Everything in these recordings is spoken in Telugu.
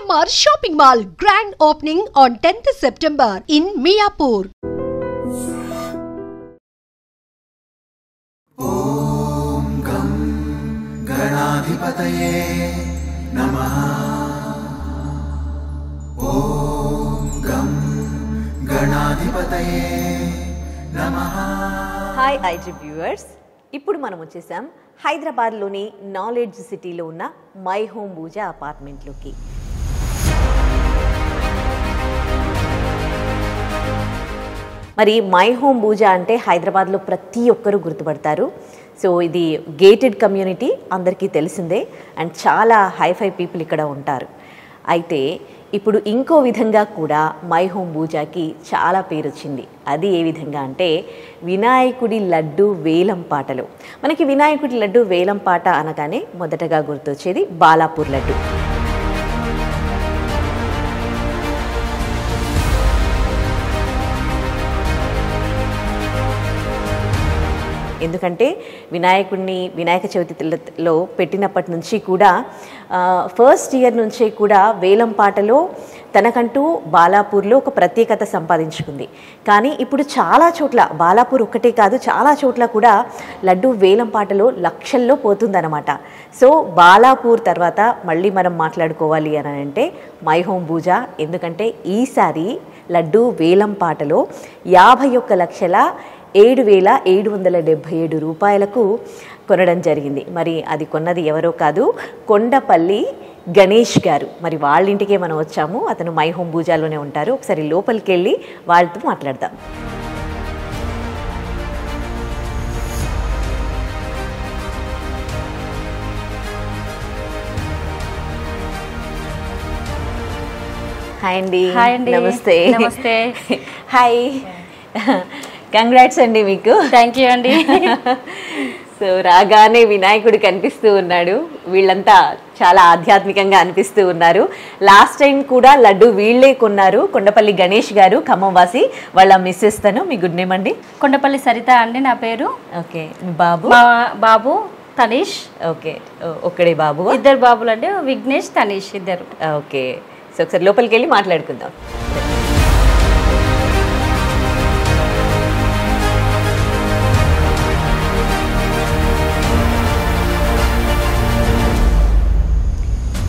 GMR Shopping Mall grand opening on 10th September in Miapur. Om Gam Ganadhipataye Namaha. Om Gam Ganadhipataye Namaha. Hi IG viewers. ఇప్పుడు మనం వచ్చేసాం హైదరాబాద్లోని నాలెడ్జ్ సిటీలో ఉన్న మై హోమ్ పూజ అపార్ట్మెంట్లోకి. మరి మై హోమ్ పూజ అంటే హైదరాబాద్లో ప్రతి ఒక్కరూ గుర్తుపడతారు. సో ఇది గేటెడ్ కమ్యూనిటీ, అందరికీ తెలిసిందే, అండ్ చాలా హైఫై పీపుల్ ఇక్కడ ఉంటారు. అయితే ఇప్పుడు ఇంకో విధంగా కూడా మై హోమ్ పూజకి చాలా పేరు వచ్చింది. అది ఏ విధంగా అంటే వినాయకుడి లడ్డు వేలం పాటలు. మనకి వినాయకుడి లడ్డు వేలం పాట అనగానే మొదటగా గుర్తొచ్చేది బాలాపూర్ లడ్డు. ఎందుకంటే వినాయక చవితిలో పెట్టినప్పటి నుంచి కూడా ఫస్ట్ ఇయర్ నుంచే కూడా వేలం పాటలో తనకంటూ బాలాపూర్లో ఒక ప్రత్యేకత సంపాదించుకుంది. కానీ ఇప్పుడు చాలా చోట్ల, బాలాపూర్ ఒక్కటే కాదు, చాలా చోట్ల కూడా లడ్డు వేలం పాటలో లక్షల్లో పోతుందన్నమాట. సో బాలాపూర్ తర్వాత మళ్ళీ మనం మాట్లాడుకోవాలి అని అంటే మై హోమ్ పూజ. ఎందుకంటే ఈసారి లడ్డు వేలం పాటలో 51,07,777 రూపాయలకు కొనడం జరిగింది. మరి అది కొన్నది ఎవరో కాదు, కొండపల్లి గణేష్ గారు. మరి వాళ్ళ ఇంటికే మనం వచ్చాము. అతను మై హోమ్ పూజలోనే ఉంటారు. ఒకసారి లోపలికి వెళ్ళి వాళ్ళతో మాట్లాడదాం. హాయ్ అండి. నమస్తే. నమస్తే. హాయ్, కంగ్రాట్స్ అండి మీకు. థ్యాంక్ యూ అండి. సో రాగానే వినాయకుడు కనిపిస్తూ ఉన్నాడు. వీళ్ళంతా చాలా ఆధ్యాత్మికంగా అనిపిస్తూ ఉన్నారు. లాస్ట్ టైం కూడా లడ్డు వీళ్ళే కొన్నారు, కొండపల్లి గణేష్ గారు, ఖమ్మం వాసి. వాళ్ళ మిస్సెస్ తను. మీ గుడ్ నేమ్ అండి? కొండపల్లి సరిత అండి నా పేరు. ఓకే. బాబు? బాబు తనీష్. ఓకే. ఒక్కడే బాబు? ఇద్దరు బాబులు అండి, విఘ్నేష్, తనీష్ ఇద్దరు. ఓకే. సో ఒకసారి లోపలికి వెళ్ళి మాట్లాడుకుందాం.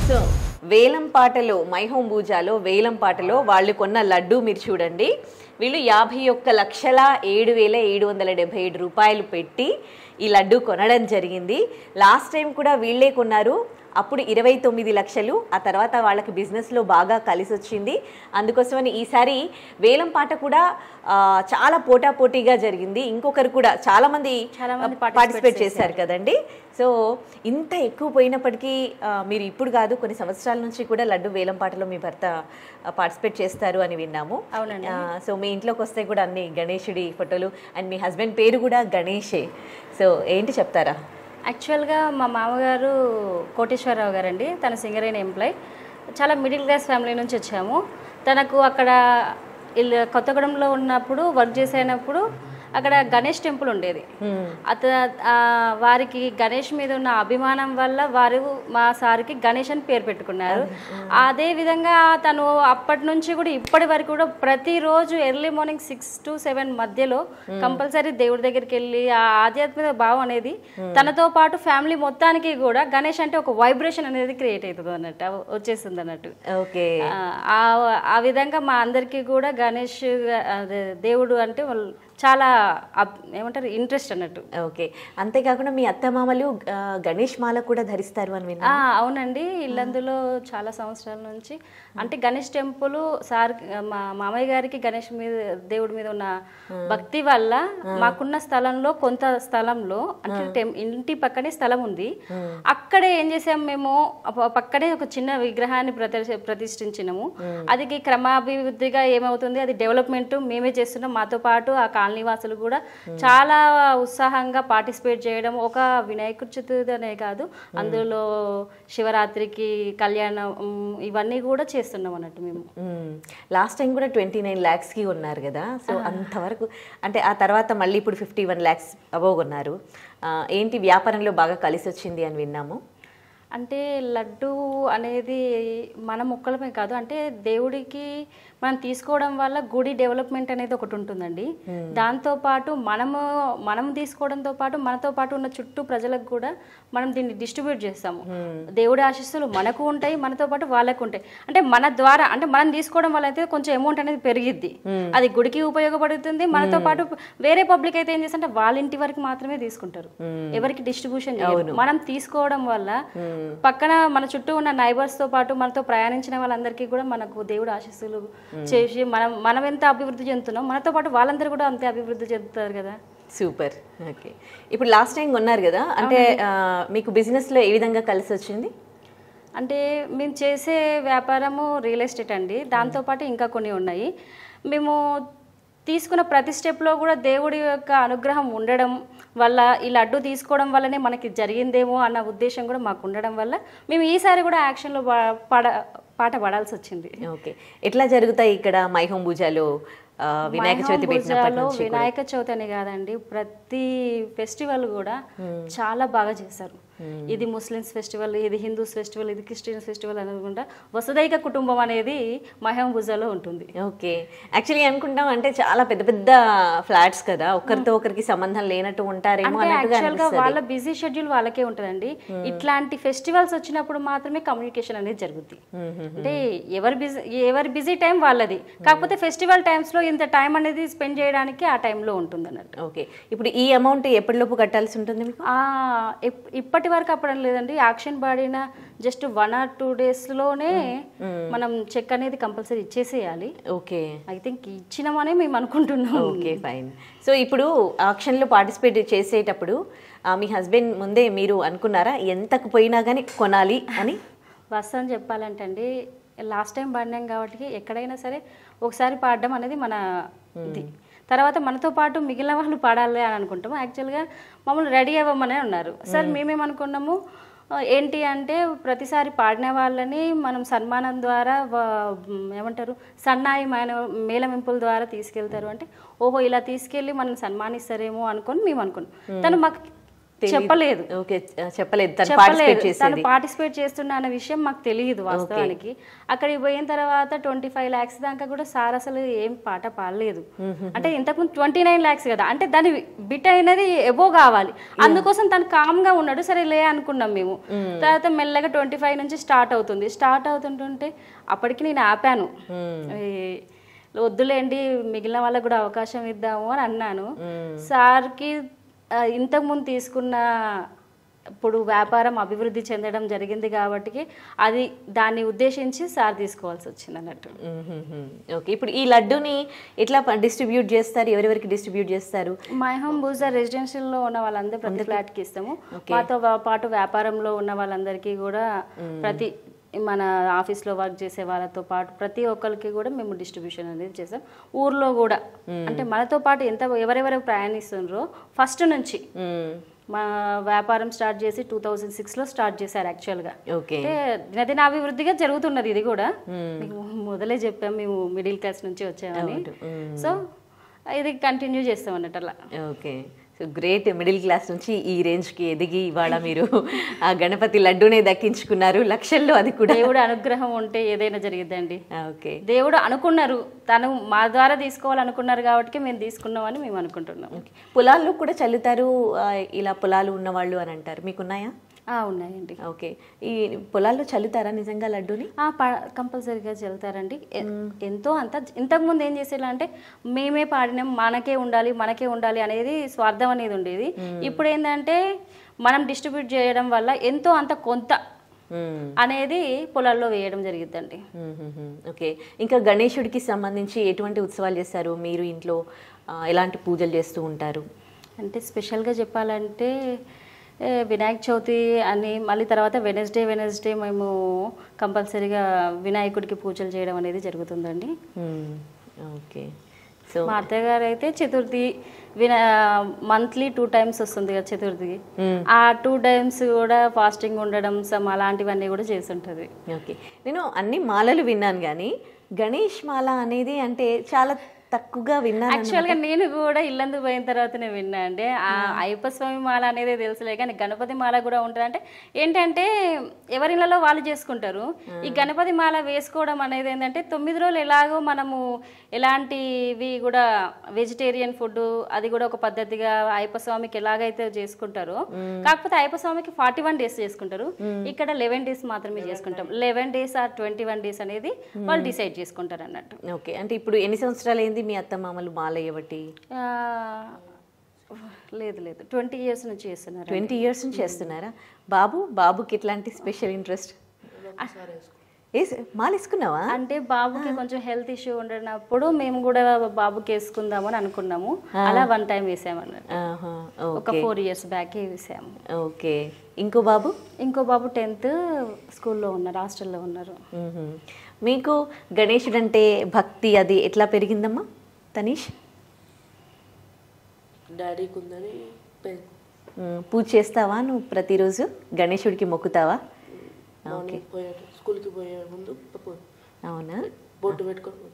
సో వేలం పాటలో, మై హోమ్ పూజలో వేలం పాటలో వాళ్ళు కొన్న లడ్డు మీరు చూడండి. వీళ్ళు 51,07,777 రూపాయలు పెట్టి ఈ లడ్డు కొనడం జరిగింది. లాస్ట్ టైం కూడా వీళ్ళే కొన్నారు, అప్పుడు 29 లక్షలు. ఆ తర్వాత వాళ్ళకి బిజినెస్లో బాగా కలిసి వచ్చింది. అందుకోసమని ఈసారి వేలం పాట కూడా చాలా పోటాపోటీగా జరిగింది. ఇంకొకరు కూడా చాలామంది పార్టిసిపేట్ చేశారు కదండి. సో ఇంత ఎక్కువ పోయినప్పటికీ మీరు ఇప్పుడు కాదు, కొన్ని సంవత్సరాల నుంచి కూడా లడ్డు వేలం పాటలో మీ భర్త పార్టిసిపేట్ చేస్తారు అని విన్నాము. అవునండి. సో మీ ఇంట్లోకి వస్తే కూడా అన్ని గణేశుడి ఫోటోలు, అండ్ మీ హస్బెండ్ పేరు కూడా గణేషే. సో ఏంటి చెప్తారా? యాక్చువల్గా మా మామగారు కోటేశ్వరరావు గారండి. తన సింగరేణి ఎంప్లాయ్. చాలా మిడిల్ క్లాస్ ఫ్యామిలీ నుంచి వచ్చాము. తనకు అక్కడ కొత్తగూడెంలో ఉన్నప్పుడు వర్క్ చేసేటప్పుడు అక్కడ గణేష్ టెంపుల్ ఉండేది. వారికి గణేష్ మీద ఉన్న అభిమానం వల్ల వారు మా సార్కి గణేష్ అని పేరు పెట్టుకున్నారు. అదే విధంగా తను అప్పటి నుంచి కూడా ఇప్పటి వరకు కూడా ప్రతిరోజు ఎర్లీ మార్నింగ్ 6 to 7 మధ్యలో కంపల్సరీ దేవుడి దగ్గరికి వెళ్ళి ఆ ఆధ్యాత్మిక భావం అనేది తనతో పాటు ఫ్యామిలీ మొత్తానికి కూడా గణేష్ అంటే ఒక వైబ్రేషన్ అనేది క్రియేట్ అవుతుంది అన్నట్టు, వచ్చేస్తుంది అన్నట్టు. ఓకే. ఆ విధంగా మా అందరికీ కూడా గణేష్ దేవుడు అంటే చాలా ఏమంటారు ఇంట్రెస్ట్ అన్నట్టు. ఓకే. అంతేకాకుండా మీ అత్తమామలు గణేష్ మాల కూడా ధరిస్తారు అని విన్నా. అవునండి. ఇల్లందులో చాలా సంవత్సరాల నుంచి అంటే గణేష్ టెంపుల్ సార్ మా మామయ్య గారికి గణేష్ మీద, దేవుడి మీద ఉన్న భక్తి వల్ల మాకున్న స్థలంలో కొంత స్థలంలో అంటే ఇంటి పక్కనే స్థలం ఉంది. అక్కడే ఏం చేసాము, మేము పక్కనే ఒక చిన్న విగ్రహాన్ని ప్రతిష్ఠించినాము. అది క్రమాభివృద్ధిగా ఏమవుతుంది, అది డెవలప్మెంట్ మేమే చేస్తున్నాం. మాతో పాటు ఆ కాలనీ వాసులు కూడా చాలా ఉత్సాహంగా పార్టిసిపేట్ చేయడం. ఒక వినాయకుడి చతుర్థి అనే కాదు, అందులో శివరాత్రికి కళ్యాణం ఇవన్నీ కూడా చేస్తున్నాం అన్నట్టు మేము. లాస్ట్ టైం కూడా 29 lakhsకి ఉన్నారు కదా. సో అంతవరకు అంటే ఆ తర్వాత మళ్ళీ ఇప్పుడు 51 lakhs అబోవ్ ఉన్నారు. ఏంటి వ్యాపారంలో బాగా కలిసి వచ్చింది అని విన్నాము. అంటే లడ్డు అనేది మన మొక్కలమే కాదు, అంటే దేవుడికి మనం తీసుకోవడం వల్ల గుడి డెవలప్మెంట్ అనేది ఒకటి ఉంటుందండి. దాంతోపాటు మనం తీసుకోవడంతో పాటు మనతో పాటు ఉన్న చుట్టూ ప్రజలకు కూడా మనం దీన్ని డిస్ట్రిబ్యూట్ చేస్తాము. దేవుడి ఆశీస్సులు మనకు ఉంటాయి, మనతో పాటు వాళ్ళకు ఉంటాయి. అంటే మన ద్వారా, అంటే మనం తీసుకోవడం వల్ల అయితే కొంచెం అమౌంట్ అనేది పెరిగిద్ది, అది గుడికి ఉపయోగపడుతుంది. మనతో పాటు వేరే పబ్లిక్ అయితే ఏం చేస్తుంటే వాళ్ళ ఇంటి వరకు మాత్రమే తీసుకుంటారు, ఎవరికి డిస్ట్రిబ్యూషన్ చేయరు. మనం తీసుకోవడం వల్ల పక్కన మన చుట్టూ ఉన్న నైబర్స్ తో పాటు మనతో ప్రయాణించిన వాళ్ళందరికీ కూడా మనకు దేవుడు ఆశీస్సులు చేసి మనం ఎంత అభివృద్ధి చెందుతున్నాం, మనతో పాటు వాళ్ళందరూ కూడా అంతే అభివృద్ధి చెందుతారు కదా. సూపర్. ఓకే, ఇప్పుడు లాస్ట్ టైం కొన్నారు కదా, అంటే మీకు బిజినెస్లో ఏ విధంగా కలిసి వచ్చింది? అంటే మేము చేసే వ్యాపారము రియల్ ఎస్టేట్ అండి, దాంతోపాటు ఇంకా కొన్ని ఉన్నాయి. మేము తీసుకున్న ప్రతి స్టెప్లో కూడా దేవుడి యొక్క అనుగ్రహం ఉండడం వల్ల, ఈ లడ్డు తీసుకోవడం వల్లనే మనకి జరిగిందేమో అన్న ఉద్దేశం కూడా మాకు ఉండడం వల్ల మేము ఈసారి కూడా యాక్షన్లో పాట పడాల్సి వచ్చింది. ఓకే, ఎట్లా జరుగుతాయి ఇక్కడ మైహోం పూజలో? వినాయక చవితి పెట్టినప్పటి నుంచి వినాయక చవితి అని కాదండి, ప్రతి ఫెస్టివల్ కూడా చాలా బాగా చేశారు. ఇది ముస్లిమ్స్ ఫెస్టివల్, ఇది హిందూస్ ఫెస్టివల్, ఇది క్రిస్టియన్స్ ఫెస్టివల్ అనుకుంటా వసుదైక కుటుంబం అనేది మహం పూజలో ఉంటుంది. ఓకే, యాక్చువల్లీ అనుకుంటాం అంటే చాలా పెద్ద పెద్ద ఫ్లాట్స్ కదా, ఒకరితో ఒకరికి సంబంధం లేనట్టు ఉంటారేమో అన్నట్టుగా. వాళ్ళ బిజీ షెడ్యూల్ వాళ్ళకే ఉంటుందండి. ఇట్లాంటి ఫెస్టివల్స్ వచ్చినప్పుడు మాత్రమే కమ్యూనికేషన్ అనేది జరుగుతుంది. అంటే ఎవరి బిజీ టైం వాళ్ళది, కాకపోతే ఫెస్టివల్ టైమ్స్ లో ఇంత టైం అనేది స్పెండ్ చేయడానికి ఆ టైంలో ఉంటుంది అన్నట్టు. ఓకే, ఇప్పుడు ఈ అమౌంట్ ఎప్పటిలోపు కట్టాల్సి ఉంటుంది? ఇప్పటి వరకు అప్పడం లేదండి, యాక్షన్ పడిన జస్ట్ 1 or 2 days లోనే మనం చెక్ అనేది కంపల్సరీ ఇచ్చేసేయాలి. ఓకే, ఐ థింక్ ఇచ్చినామనే మేము అనుకుంటున్నాం. Okay, fine. సో ఇప్పుడు ఆక్షన్లో పార్టిసిపేట్ చేసేటప్పుడు మీ హస్బెండ్ ముందే మీరు అనుకున్నారా ఎంతకు పోయినా కానీ కొనాలి అని? వాస్తవం చెప్పాలంటే అండి, లాస్ట్ టైం పాడినాం కాబట్టి ఎక్కడైనా సరే ఒకసారి పాడడం అనేది మన ఇది, తర్వాత మనతో పాటు మిగిలిన వాళ్ళు పాడాలి అని అనుకుంటాము. యాక్చువల్గా మమ్మల్ని రెడీ అవ్వమనే ఉన్నారు సార్. మేమేమనుకున్నాము ఏంటి అంటే, ప్రతిసారి పాడిన వాళ్ళని మనం సన్మానం ద్వారా ఏమంటారు సన్నాయి మేళమింపుల ద్వారా తీసుకెళ్తారు అంటే, ఓహో ఇలా తీసుకెళ్ళి మనం సన్మానిస్తారేమో అనుకొని మేము అనుకున్నాం. తను మాకు చెప్పలేదు, తను పార్టిసిపేట్ చేస్తున్నా అన్న విషయం మాకు తెలియదు వాస్తవానికి. అక్కడికి పోయిన తర్వాత 25 lakhs దాకా కూడా సార్ అసలు ఏం పాట పాడలేదు. అంటే ఇంతకుముందు 29 lakhs కదా, అంటే దాని బిట్ అనేది ఎబో కావాలి, అందుకోసం తను కామ్ గా ఉన్నాడు. సరే లే అనుకున్నాం మేము. తర్వాత మెల్లగా 25 నుంచి స్టార్ట్ అవుతుంటుంటే అప్పటికి నేను ఆపాను, వద్దులేండి మిగిలిన వాళ్ళకు కూడా అవకాశం ఇద్దాము అని అన్నాను. సార్కి ఇంతకుముందు తీసుకున్న ఇప్పుడు వ్యాపారం అభివృద్ధి చెందడం జరిగింది కాబట్టి అది దాన్ని ఉద్దేశించి సార్ తీసుకోవాల్సి వచ్చింది అన్నట్టు. ఓకే, ఇప్పుడు ఈ లడ్డూని ఎట్లా డిస్ట్రిబ్యూట్ చేస్తారు? ఎవరెవరికి డిస్ట్రిబ్యూట్ చేస్తారు? మైహోం బూజా రెసిడెన్షియల్లో ఉన్న వాళ్ళందరూ ప్రతి ఫ్లాట్కి ఇస్తాము. మాతో పాటు వ్యాపారంలో ఉన్న వాళ్ళందరికీ కూడా, ప్రతి మన ఆఫీస్లో వర్క్ చేసే వాళ్ళతో పాటు ప్రతి ఒక్కరికి కూడా మేము డిస్ట్రిబ్యూషన్ అనేది చేసాం. ఊర్లో కూడా అంటే మనతో పాటు ఎవరెవరు ప్రయాణిస్తున్నారో ఫస్ట్ నుంచి మా వ్యాపారం స్టార్ట్ చేసి 2006లో స్టార్ట్ చేశారు యాక్చువల్గా. అంటే దినదినాభివృద్ధిగా జరుగుతున్నది ఇది కూడా. మీకు మొదలే చెప్పాం మేము మిడిల్ క్లాస్ నుంచి వచ్చామని, సో ఇది కంటిన్యూ చేస్తాం అన్నట్టు అలా. Okay, so great. Middle class నుంచి ఈ రేంజ్కి ఎదిగి ఇవాళ మీరు ఆ గణపతి లడ్డూనే దక్కించుకున్నారు లక్షల్లో. అది కూడా దేవుడు అనుగ్రహం ఉంటే ఏదైనా జరిగిద్దండి. ఓకే, దేవుడు అనుకున్నారు, తను మా ద్వారా తీసుకోవాలనుకున్నారు కాబట్టి మేము తీసుకున్నామని మేము అనుకుంటున్నాం. పొలాల్లో కూడా చల్లుతారు ఇలా పొలాలు ఉన్నవాళ్ళు అని అంటారు, మీకున్నాయా? ఉన్నాయండి. ఓకే, ఈ పొలాల్లో చల్లుతారా నిజంగా లడ్డూని? కంపల్సరీగా చల్లుతారండి. ఎంతో అంత. ఇంతకుముందు ఏం చేసేలా అంటే మేమే పాడినాం, మనకే ఉండాలి అనేది స్వార్థం అనేది ఉండేది. ఇప్పుడు ఏంటంటే మనం డిస్ట్రిబ్యూట్ చేయడం వల్ల ఎంతో అంత కొంత అనేది పొలాల్లో వేయడం జరిగిద్దండి. ఓకే, ఇంకా గణేశుడికి సంబంధించి ఎటువంటి ఉత్సవాలు చేస్తారు మీరు ఇంట్లో? ఎలాంటి పూజలు చేస్తూ ఉంటారు? అంటే స్పెషల్గా చెప్పాలంటే వినాయక చవితి అని, మళ్ళీ తర్వాత వెనస్డే మేము కంపల్సరీగా వినాయకుడికి పూజలు చేయడం అనేది జరుగుతుందండి. ఓకే, సో మా అత్తయ్య గారు అయితే చతుర్థి మంత్లీ 2 times వస్తుంది కదా చతుర్థికి, ఆ 2 times కూడా ఫాస్టింగ్ ఉండడం అలాంటివన్నీ కూడా చేస్తుంటది. ఓకే, నేను అన్ని మాలలు విన్నాను కానీ గణేష్ మాల అనేది అంటే చాలా తక్కువగా విన్నాను. యాక్చువల్గా నేను కూడా ఇల్లందు పోయిన తర్వాతనే విన్నా అండి. ఆ అయ్యప్ప స్వామి మాల అనేది తెలుసులే, కానీ గణపతి మాల కూడా ఉంటుంది. అంటే ఏంటంటే ఎవరిళ్ళలో వాళ్ళు చేసుకుంటారు. ఈ గణపతి మాల వేసుకోవడం అనేది ఏంటంటే 9 రోజులు ఎలాగో మనము ఎలాంటివి కూడా వెజిటేరియన్ ఫుడ్ అది కూడా ఒక పద్ధతిగా అయ్యప్ప స్వామికి ఎలాగైతే చేసుకుంటారో, కాకపోతే అయ్యప్ప స్వామికి 41 days చేసుకుంటారు. ఇక్కడ 11 days మాత్రమే చేసుకుంటాం. 11 days ఆర్ 21 days అనేది వాళ్ళు డిసైడ్ చేసుకుంటారు అన్నట్టు. ఓకే, అంటే ఇప్పుడు ఎన్ని సంవత్సరాలు అయింది మీ అత్త మామలు మాల వేయబట్టి? లేదు 20 years నుంచి చేస్తున్నారు. 20 years నుంచి చేస్తున్నారా? బాబుకి ఎట్లాంటి స్పెషల్ ఇంట్రెస్ట్? మాల వేసుకున్నావా? అంటే బాబుకి కొంచెం హెల్త్ ఇష్యూ ఉండనప్పుడు మేము కూడా బాబుకి వేసుకుందాము అని అనుకున్నాము. అలా 1 time వేసామన్నట్టు. ఒక 4 years బ్యాక్ వేసాము. ఓకే, ఇంకో బాబు 10th స్కూల్లో ఉన్నారు, హాస్టల్లో ఉన్నారు. మీకు గణేశుడు అంటే భక్తి అది ఎట్లా పెరిగిందమ్మా తనీష్? డాడీకి ఉందని పూజ చేస్తావా నువ్వు ప్రతిరోజు? గణేశుడికి మొక్కుతావా? ఓకే, స్కూల్కి పోయే ముందు అవునా, బొట్టు పెట్టుకొని.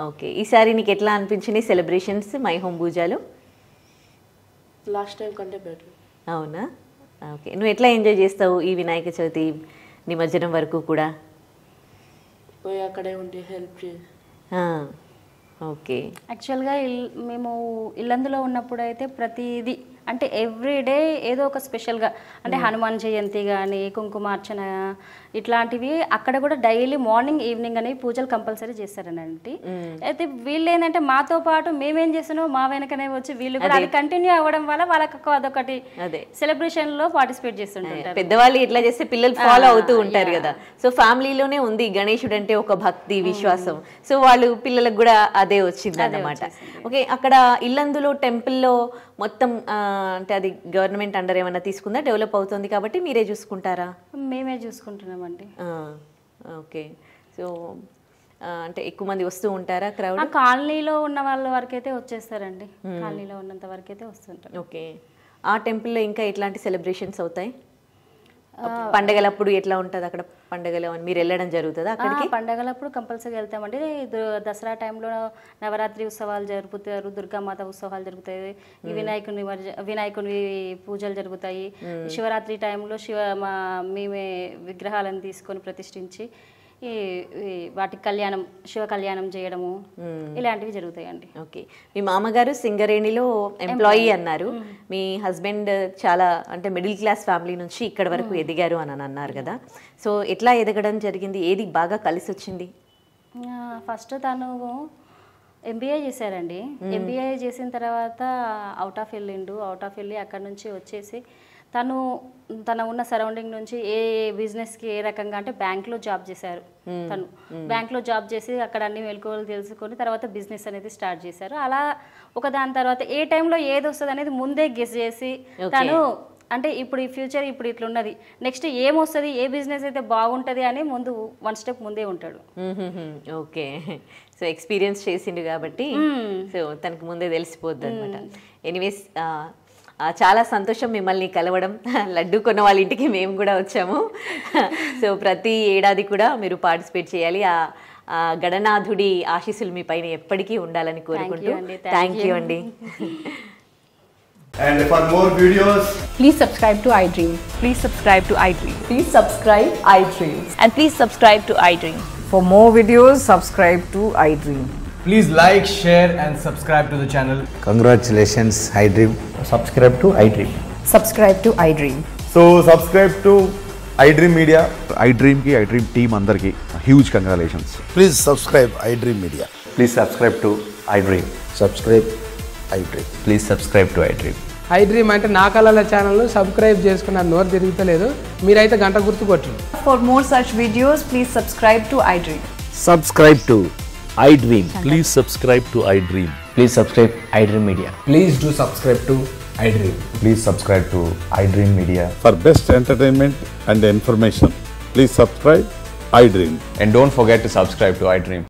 ఓకే, ఈసారి నీకు ఎట్లా అనిపించింది సెలబ్రేషన్స్ మై హోమ్ పూజలు? లాస్ట్ టైం కంటే బెటర్. అవునా, ఓకే. నువ్వు ఎట్లా ఎంజాయ్ చేస్తావు ఈ వినాయక చవితి నిమజ్జనం వరకు కూడా? పోయి అక్కడే ఉండి హెల్ప్ చేసి. ఓకే, యాక్చువల్గా మేము ఇల్లందులో ఉన్నప్పుడు అయితే ప్రతిదీ అంటే ఎవ్రీడే ఏదో ఒక స్పెషల్గా అంటే హనుమాన్ జయంతి కానీ కుంకుమార్చన ఇట్లాంటివి అక్కడ కూడా డైలీ మార్నింగ్ ఈవినింగ్ అనేవి పూజలు కంపల్సరీ చేస్తారనండి. అయితే వీళ్ళు ఏంటంటే మాతో పాటు మేమేం చేస్తున్నామో మా వెనకనే వచ్చి వీళ్ళు కూడా అది కంటిన్యూ అవ్వడం వల్ల వాళ్ళకి అదొకటి సెలబ్రేషన్ లో పార్టిసిపేట్ చేస్తుంటారు. పెద్దవాళ్ళు ఎట్లా చేస్తే పిల్లలు ఫాలో అవుతూ ఉంటారు కదా. సో ఫ్యామిలీలోనే ఉంది గణేశుడు అంటే ఒక భక్తి విశ్వాసం. సో వాళ్ళు పిల్లలకు కూడా అదే వచ్చింది అన్నమాట. ఓకే, అక్కడ ఇల్లందులో టెంపుల్లో మొత్తం అంటే అది గవర్నమెంట్ అండర్ ఏమైనా తీసుకుందా? డెవలప్ అవుతుంది కాబట్టి మీరే చూసుకుంటారా? మేమే చూసుకుంటున్నామండి. ఓకే, సో అంటే ఎక్కువ మంది వస్తూ ఉంటారా క్రౌడ్? కాలనీలో ఉన్న వాళ్ళ వరకైతే వచ్చేస్తారండి, కాలనీలో ఉన్నంత వరకైతే వస్తుంటారు. ఓకే, ఆ టెంపుల్లో ఇంకా ఎట్లాంటి సెలబ్రేషన్స్ అవుతాయి? పండగలప్పుడు ఎట్లా ఉంటుంది అక్కడ? పండగలు అని మీరు వెళ్ళడం జరుగుతుందా అక్కడికి? పండగలప్పుడు కంపల్సరీ వెళ్తామండి. దసరా టైంలో నవరాత్రి ఉత్సవాలు జరుపుతారు, దుర్గామాత ఉత్సవాలు జరుగుతాయి, వినాయకుని పూజలు జరుగుతాయి. శివరాత్రి టైంలో మేమే విగ్రహాలను తీసుకొని ప్రతిష్ఠించి వాటి శివ కళ్యాణం చేయడము ఇలాంటివి జరుగుతాయండి. ఓకే, మీ మామగారు సింగరేణిలో ఎంప్లాయీ అన్నారు. మీ హస్బెండ్ చాలా అంటే మిడిల్ క్లాస్ ఫ్యామిలీ నుంచి ఇక్కడ వరకు ఎదిగారు అని అన్నారు కదా. సో ఎట్లా ఎదగడం జరిగింది? ఏది బాగా కలిసి వచ్చింది? ఫస్ట్ తను MBA చేశారండి. MBA చేసిన తర్వాత అవుట్ ఆఫ్ వెళ్ళి అక్కడ నుంచి వచ్చేసి తన ఉన్న సరౌండింగ్ నుంచి ఏ బిజినెస్కి ఏ రకంగా అంటే బ్యాంక్లో జాబ్ చేశారు. తను బ్యాంక్లో జాబ్ చేసి అక్కడ అన్ని మెలకువలు తెలుసుకొని తర్వాత బిజినెస్ అనేది స్టార్ట్ చేశారు. అలా ఒక దాని తర్వాత ఏ టైంలో ఏది వస్తుంది అనేది ముందే గెస్ చేసి తను అంటే ఇప్పుడు ఈ ఫ్యూచర్ ఇప్పుడు ఇట్లున్నది, నెక్స్ట్ ఏమొస్తుంది, ఏ బిజినెస్ అయితే బాగుంటుంది అని ముందు 1 step ముందే ఉంటాడు. ఓకే, సో ఎక్స్పీరియన్స్ చేసిండు కాబట్టి సో తనకు ముందే తెలిసిపోద్ది అనమాట. ఎనీవేస్ చాలా సంతోషం మిమ్మల్ని కలవడం. లడ్డు కొన్న వాళ్ళ ఇంటికి మేము కూడా వచ్చాము. సో ప్రతి ఏడాది కూడా మీరు పార్టిసిపేట్ చేయాలి. ఆ గణనాథుడి ఆశీస్సులు మీ పైన ఎప్పటికీ ఉండాలని కోరుకుంటూ థ్యాంక్ యూ అండి. And for more videos, please subscribe to iDream. Please subscribe to iDream. Please subscribe iDream. And please subscribe to iDream. For more videos, subscribe to iDream. please like, share and subscribe to the channel. Congratulations, iDream. Subscribe to iDream. Subscribe to iDream. So subscribe to iDream Media. iDream ki iDream team andarki huge congratulations. Please subscribe iDream Media. Please subscribe to iDream. Subscribe iDream. Please subscribe to iDream. iDream అంటే నా కళల ఛానల్ సబ్స్క్రైబ్ చేసుకున్న నోరు తిరుగుతలేదు, మీరైతే గంట గుర్తు కొట్టండి. For more such videos, please subscribe to iDream. Subscribe to iDream. Please subscribe to iDream. Please subscribe iDream Media. Please do subscribe to iDream. Please subscribe to iDream Media. For best entertainment and information, please subscribe iDream. And don't forget to subscribe to iDream.